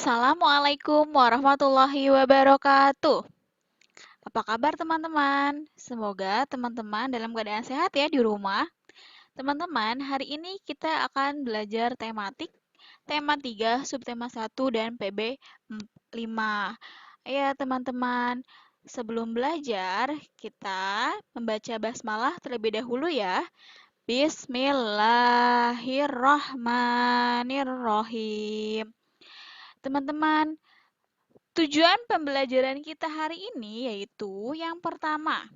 Assalamualaikum warahmatullahi wabarakatuh. Apa kabar teman-teman? Semoga teman-teman dalam keadaan sehat ya di rumah. Teman-teman, hari ini kita akan belajar tematik, tema 3, subtema 1, dan PB 5. Ya teman-teman, sebelum belajar, kita membaca basmalah terlebih dahulu ya. Bismillahirrahmanirrahim. Teman-teman, tujuan pembelajaran kita hari ini yaitu yang pertama,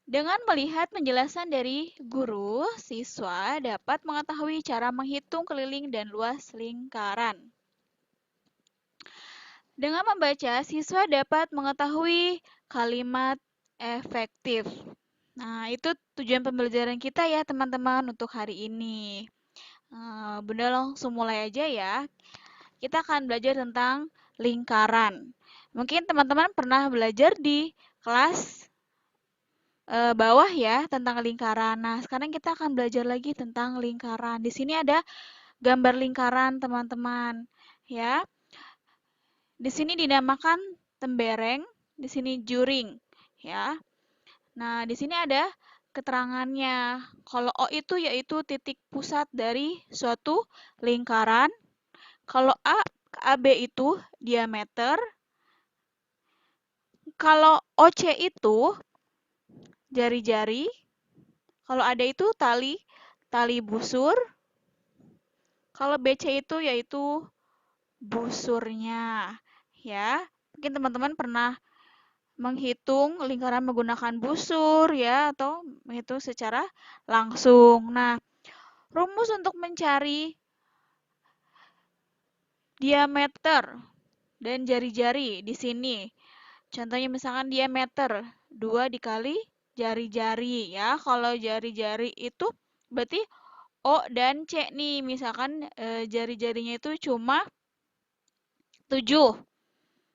dengan melihat penjelasan dari guru, siswa dapat mengetahui cara menghitung keliling dan luas lingkaran. Dengan membaca, siswa dapat mengetahui kalimat efektif. Nah, itu tujuan pembelajaran kita ya teman-teman untuk hari ini. Bunda langsung mulai aja ya. Kita akan belajar tentang lingkaran. Mungkin teman-teman pernah belajar di kelas bawah ya tentang lingkaran. Nah, sekarang kita akan belajar lagi tentang lingkaran. Di sini ada gambar lingkaran, teman-teman. Ya. Di sini dinamakan tembereng, di sini juring, ya. Nah, di sini ada keterangannya. Kalau O itu yaitu titik pusat dari suatu lingkaran. Kalau AB itu diameter. Kalau OC itu jari-jari. Kalau ada itu tali busur. Kalau BC itu yaitu busurnya. Ya, mungkin teman-teman pernah menghitung lingkaran menggunakan busur ya atau menghitung secara langsung. Nah, rumus untuk mencari diameter dan jari-jari di sini. Contohnya misalkan diameter 2 dikali jari-jari ya. Kalau jari-jari itu berarti O dan C nih. Misalkan jari-jarinya itu cuma 7.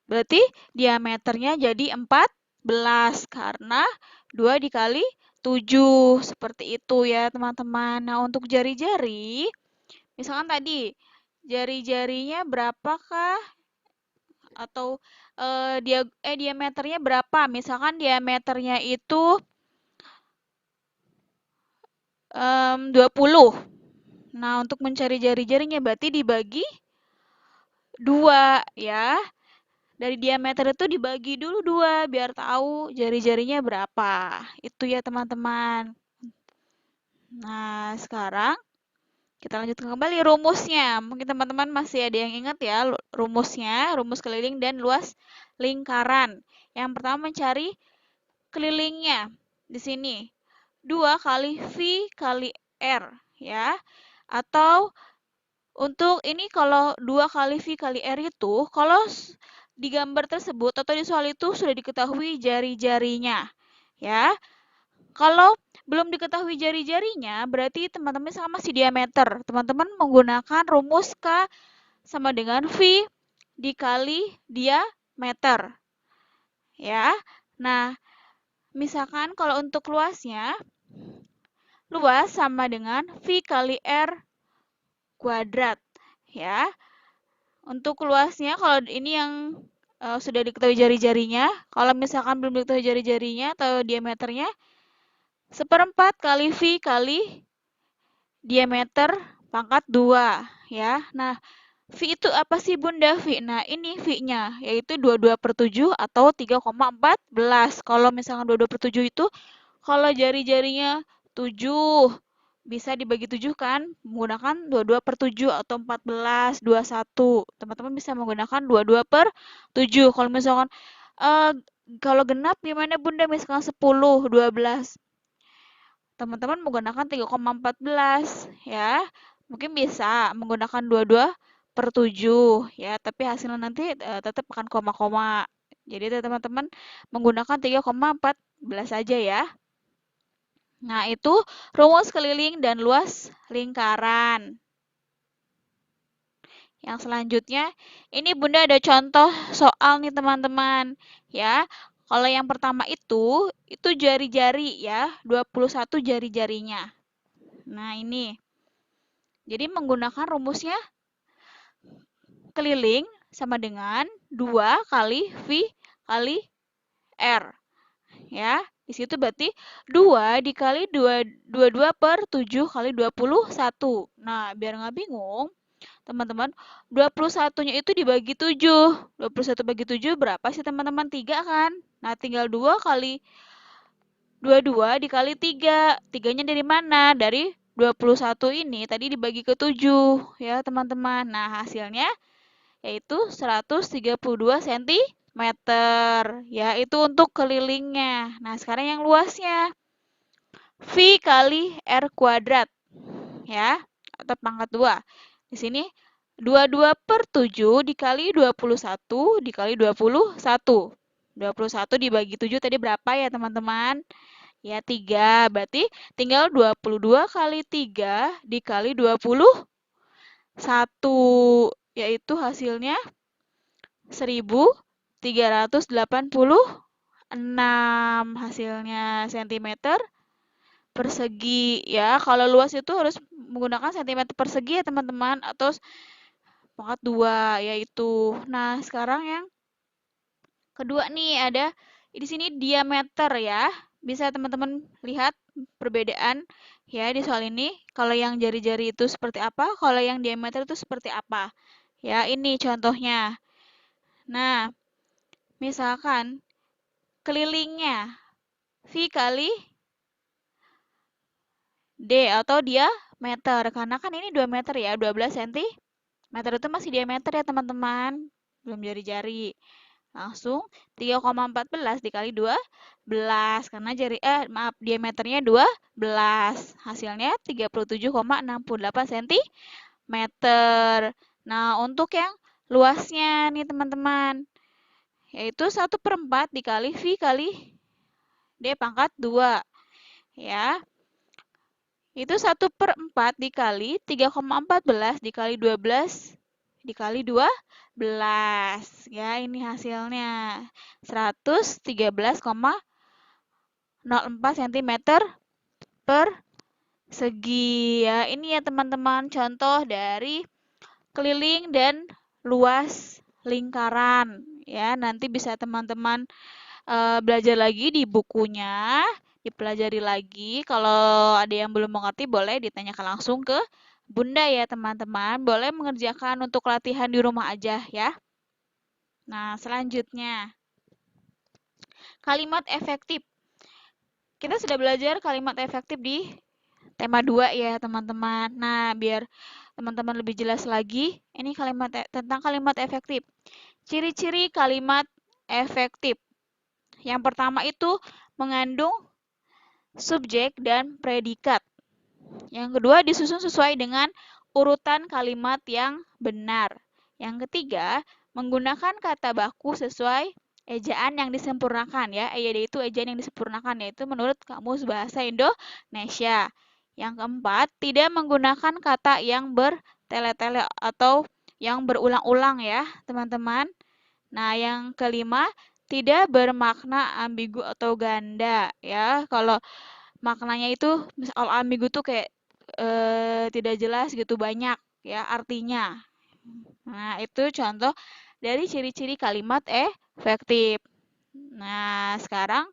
Berarti diameternya jadi 14 karena 2 dikali 7. Seperti itu ya teman-teman. Nah, untuk jari-jari, misalkan tadi jari-jarinya berapakah atau diameternya berapa? Misalkan diameternya itu 20. Nah, untuk mencari jari-jarinya berarti dibagi 2 ya. Dari diameter itu dibagi dulu 2 biar tahu jari-jarinya berapa. Itu ya teman-teman. Nah, sekarang kita lanjutkan kembali rumusnya. Mungkin teman-teman masih ada yang ingat ya rumusnya, rumus keliling dan luas lingkaran. Yang pertama mencari kelilingnya. Di sini 2 kali V kali R ya. Atau untuk ini kalau 2 kali V kali R itu, kalau di gambar tersebut atau di soal itu sudah diketahui jari-jarinya. Ya. Kalau belum diketahui jari-jarinya, berarti teman-teman sama masih diameter. Teman-teman menggunakan rumus K sama dengan V dikali diameter. Ya. Nah, misalkan kalau untuk luasnya, luas sama dengan V kali R kuadrat. Ya. Untuk luasnya, kalau ini yang sudah diketahui jari-jarinya, kalau misalkan belum diketahui jari-jarinya atau diameternya, 1/4 kali V kali diameter pangkat 2. Ya. Nah, V itu apa sih Bunda? V. Nah, ini V-nya, yaitu 22/7 atau 3,14. Kalau misalkan 22/7 itu, kalau jari-jarinya 7, bisa dibagi 7 kan? Menggunakan 22/7 atau 14, 21. Teman-teman bisa menggunakan 22/7. Kalau misalkan kalau genap gimana Bunda? Misalkan 10, 12. Teman-teman menggunakan 3,14 ya. Mungkin bisa menggunakan 22/7 ya, tapi hasilnya nanti tetap akan koma-koma. Jadi teman-teman menggunakan 3,14 saja ya. Nah, itu rumus keliling dan luas lingkaran. Yang selanjutnya, ini Bunda ada contoh soal nih teman-teman. Ya, kalau yang pertama itu jari-jari ya, 21 jari-jarinya. Nah, ini. Jadi menggunakan rumusnya keliling sama dengan 2 kali V kali R. Ya, di situ berarti 2 dikali 22 per 7 kali 21. Nah, biar nggak bingung, teman-teman, 21-nya itu dibagi 7. 21 bagi 7 berapa sih teman-teman? 3 kan? Nah, tinggal 2 kali 22 dikali 3. 3-nya dari mana? Dari 21 ini tadi dibagi ke 7 ya teman-teman. Nah, hasilnya yaitu 132 cm ya, itu untuk kelilingnya. Nah, sekarang yang luasnya V kali R kuadrat ya, atau pangkat 2. Di sini 22 per 7 dikali 21 dikali 21. 21 dibagi 7 tadi berapa ya teman-teman? Ya 3, berarti tinggal 22 kali 3 dikali 21, yaitu hasilnya 1386 hasilnya cm persegi ya. Kalau luas itu harus menggunakan cm persegi ya teman-teman, atau pangkat 2 yaitu. Nah, sekarang yang kedua nih ada di sini diameter ya. Bisa teman-teman lihat perbedaan ya di soal ini. Kalau yang jari-jari itu seperti apa, kalau yang diameter itu seperti apa. Ya, ini contohnya. Nah, misalkan kelilingnya V kali D atau diameter. Karena kan ini 2 meter ya, 12 cm. Meter itu masih diameter ya teman-teman. Belum jari-jari. Langsung 3,14 dikali 12 karena diameternya 12. Hasilnya 37,68 cm. Nah, untuk yang luasnya nih teman-teman, yaitu 1/4 dikali V kali D pangkat 2. Ya. Itu 1/4 dikali 3,14 dikali 12 dikali 12. Ya, ini hasilnya 113,04 cm persegi. Ya, ini ya teman-teman contoh dari keliling dan luas lingkaran. Ya, nanti bisa teman-teman belajar lagi di bukunya, dipelajari lagi. Kalau ada yang belum mengerti, boleh ditanyakan langsung ke Bunda ya teman-teman. Boleh mengerjakan untuk latihan di rumah aja ya. Nah, selanjutnya kalimat efektif. Kita sudah belajar kalimat efektif di tema 2 ya teman-teman. Nah, biar teman-teman lebih jelas lagi, ini tentang kalimat efektif. Ciri-ciri kalimat efektif. Yang pertama itu mengandung subjek dan predikat. Yang kedua disusun sesuai dengan urutan kalimat yang benar. Yang ketiga, menggunakan kata baku sesuai ejaan yang disempurnakan ya. EYD itu ejaan yang disempurnakan, yaitu menurut Kamus Bahasa Indonesia. Yang keempat, tidak menggunakan kata yang bertele-tele atau yang berulang-ulang ya, teman-teman. Nah, yang kelima, tidak bermakna ambigu atau ganda ya. Kalau maknanya itu misal ambigu tuh kayak tidak jelas gitu, banyak ya artinya. Nah, itu contoh dari ciri-ciri kalimat efektif. Nah, sekarang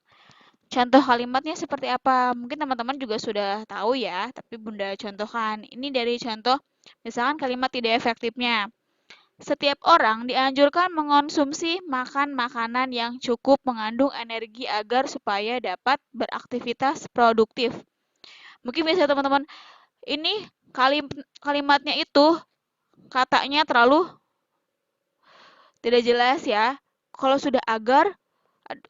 contoh kalimatnya seperti apa? Mungkin teman-teman juga sudah tahu ya, tapi Bunda contohkan. Ini dari contoh misalkan kalimat tidak efektifnya. Setiap orang dianjurkan mengonsumsi makan makanan yang cukup mengandung energi agar supaya dapat beraktivitas produktif. Mungkin bisa teman-teman, ini kalimatnya itu katanya terlalu tidak jelas ya. Kalau sudah agar,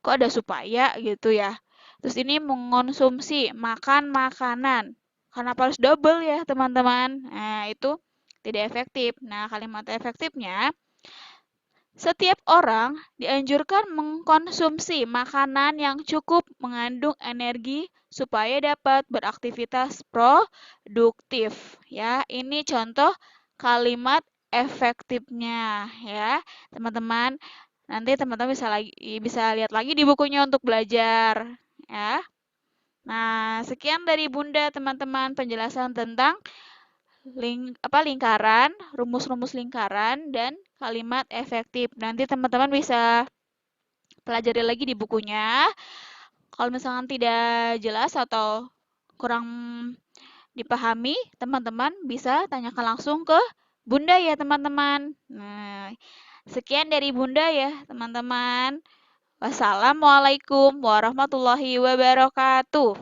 kok ada supaya gitu ya. Terus ini mengonsumsi makan makanan. Kenapa harus double ya teman-teman? Nah, itu tidak efektif. Nah, kalimat efektifnya, setiap orang dianjurkan mengkonsumsi makanan yang cukup mengandung energi supaya dapat beraktivitas produktif. Ya, ini contoh kalimat efektifnya ya, teman-teman. Nanti teman-teman bisa lihat lagi di bukunya untuk belajar ya. Nah, sekian dari Bunda teman-teman penjelasan tentang lingkaran, rumus-rumus lingkaran dan kalimat efektif. Nanti teman-teman bisa pelajari lagi di bukunya. Kalau misalkan tidak jelas atau kurang dipahami, teman-teman bisa tanyakan langsung ke Bunda ya, teman-teman. Nah, sekian dari Bunda ya, teman-teman. Wassalamualaikum warahmatullahi wabarakatuh.